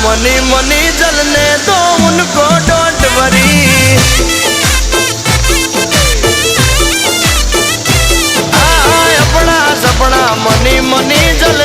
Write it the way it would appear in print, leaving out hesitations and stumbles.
money money जलने दो उनको डोंट वरी अपना सपना मनी मनी जलने